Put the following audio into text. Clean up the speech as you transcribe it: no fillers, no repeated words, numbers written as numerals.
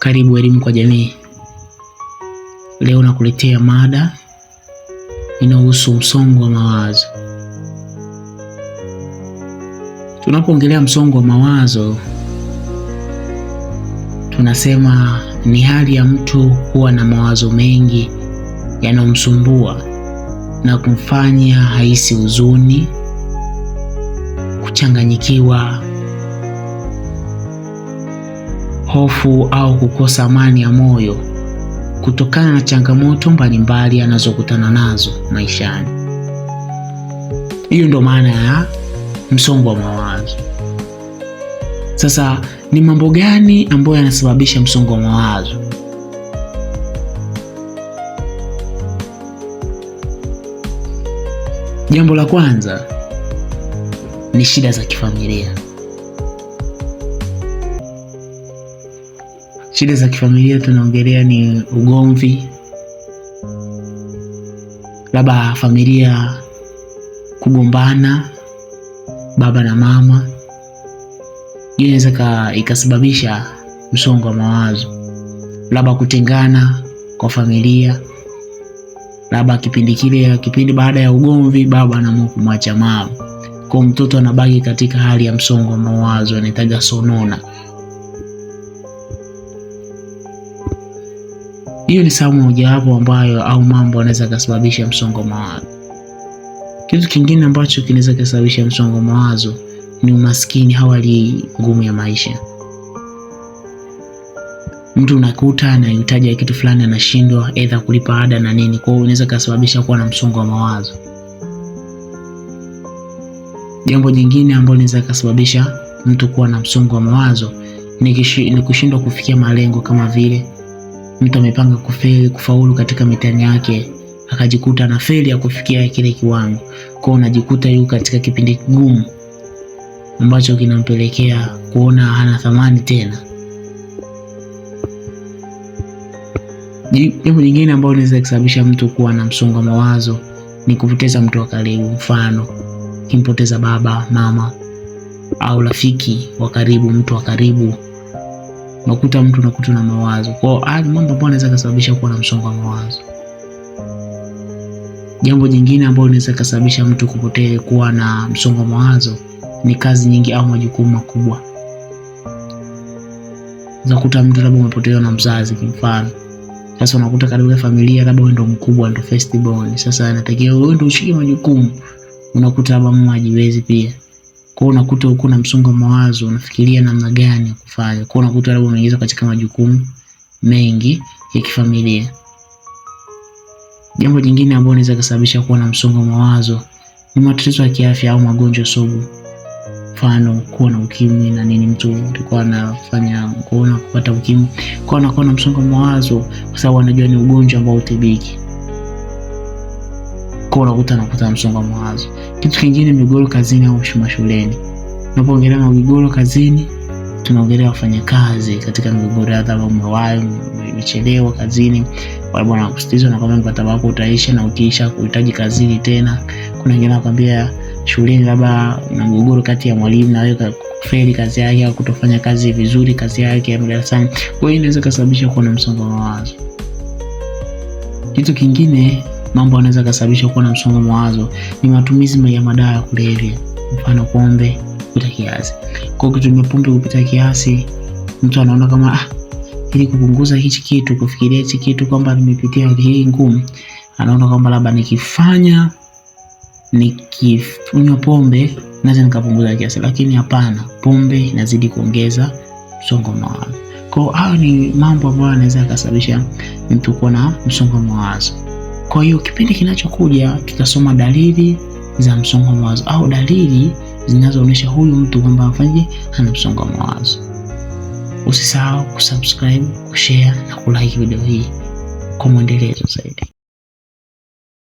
Karibu Elimu kwa Jamii. Leo nakuletea mada inayohusu msongo wa mawazo. Tunapoongelea msongo wa mawazo, tunasema ni hali ya mtu kuwa na mawazo mengi yanayomsumbua na kumfanya hahisi huzuni, kuchanganyikiwa, hofu au kukosa amani ya moyo kutokana na changamoto mbalimbali anazokutana nazo maishani. Hiyo ndio maana ya msongo wa mawazo. Sasa ni mambo gani ambayo yanasababisha msongo wa mawazo? Jambo la kwanza ni shida za kifamilia. Shida za kifamilia tunaongelea ni ugomvi, labda familia kugombana, baba na mama. Hiyo inaweza ikasababisha msongo wa mawazo. Labda kutengana kwa familia, labda kipindi baada ya ugomvi baba anaamua kumwacha mama, kwa mtoto anabaki katika hali ya msongo wa mawazo, anahitaji sonona. Hiyo ni sababu mojawapo ambayo au mambo yanaweza kusababisha msongo wa mawazo. Kitu kingine ambacho kinaweza kusababisha msongo wa mawazo ni umaskini, hali ngumu ya maisha. Mtu unakuta anahitaji kitu fulani anashindwa aidha kulipa ada na nini, kwa hiyo inaweza kusababisha kuwa na msongo wa mawazo. Jambo jingine ambalo linaweza kusababisha mtu kuwa na msongo wa mawazo ni kushindwa kufikia malengo, kama vile mtu amepanga kufaulu katika mitihani yake akajikuta na feli ya kufikia kile kiwango. Kwa hiyo unajikuta yuko katika kipindi kigumu ambacho kinampelekea kuona hana thamani tena. Jambo jingine ambalo linaweza kusababisha mtu kuwa na msongo wa mawazo ni kupoteza mtu wa karibu. Mfano, kimpoteza baba, mama au rafiki wa karibu, mtu wa karibu, unakuta mtu na mawazo. Kwa hiyo mambo ambayo yanaweza kusababisha kuwa na msongo wa mawazo. Jambo jingine ambalo linaweza kusababisha mtu kuwa na msongo wa mawazo ni kazi nyingi au majukumu makubwa. Unakuta mtu labda umepotelewa na mzazi kimfano. Sasa unakuta katika familia labda wewe ndio mkubwa, ndio first born. Sasa anatakiwa wewe ndio ushike majukumu. Unakuta labda mama hajiwezi pia. Kwa hiyo unakuta uko na msongo wa mawazo, unafikiria namna gani ya kufanya. Kwa hiyo unakuta labda umeingizwa katika majukumu mengi ya kifamilia. Jambo jingine ambalo linaweza kusababisha kuwa na msongo wa mawazo ni matatizo ya kiafya au magonjwa sugu. Mfano, kuwa na ukimwi na nini, mtu alikuwa anafanya kuona kupata ukimwi, kwa anakuwa na msongo wa mawazo kwa sababu anajua ni ugonjwa ambao utibiki. Kwa unakuta msongo wa mawazo. Kitu kingine, migogoro kazini au shuleni. Tunapoongelea migogoro kazini, tunaongelea wafanyakazi katika migogoro, hata umechelewa kazini, wale bwana kusitizwa na kwamba mkataba wako utaisha na ukiisha kuhitaji kazini tena. Kuna wengine wanakuambia shuleni labda una mgogoro kati ya mwalimu na wewe, kufeli kazi yake au kutofanya kazi vizuri kazi yake ya darasani. Kwa hiyo inaweza kusababisha kuwa na msongo wa mawazo. Kitu kingine mambo yanaweza kusababisha kuwa na msongo wa mawazo ni matumizi ya madawa ya kulevya. Mfano, pombe kupita kiasi. Kwa hiyo kutumia pombe kupita kiasi, mtu anaona kama ili kupunguza hichi kitu, kufikiria hichi kitu kwamba nimepitia hali ngumu, anaona kwamba labda nikinywa pombe naweza nikapunguza kiasi, lakini hapana, pombe inazidi kuongeza msongo wa mawazo. Kwa hiyo hayo ni mambo ambayo yanaweza kusababisha mtu kuwa na msongo wa mawazo. Kwa hiyo kipindi kinachokuja tutasoma dalili za msongo wa mawazo au dalili zinazoonyesha huyu mtu kwamba ana msongo wa mawazo. Usisahau kusubscribe, kushare na kulike video hii kwa mwendelezo zaidi.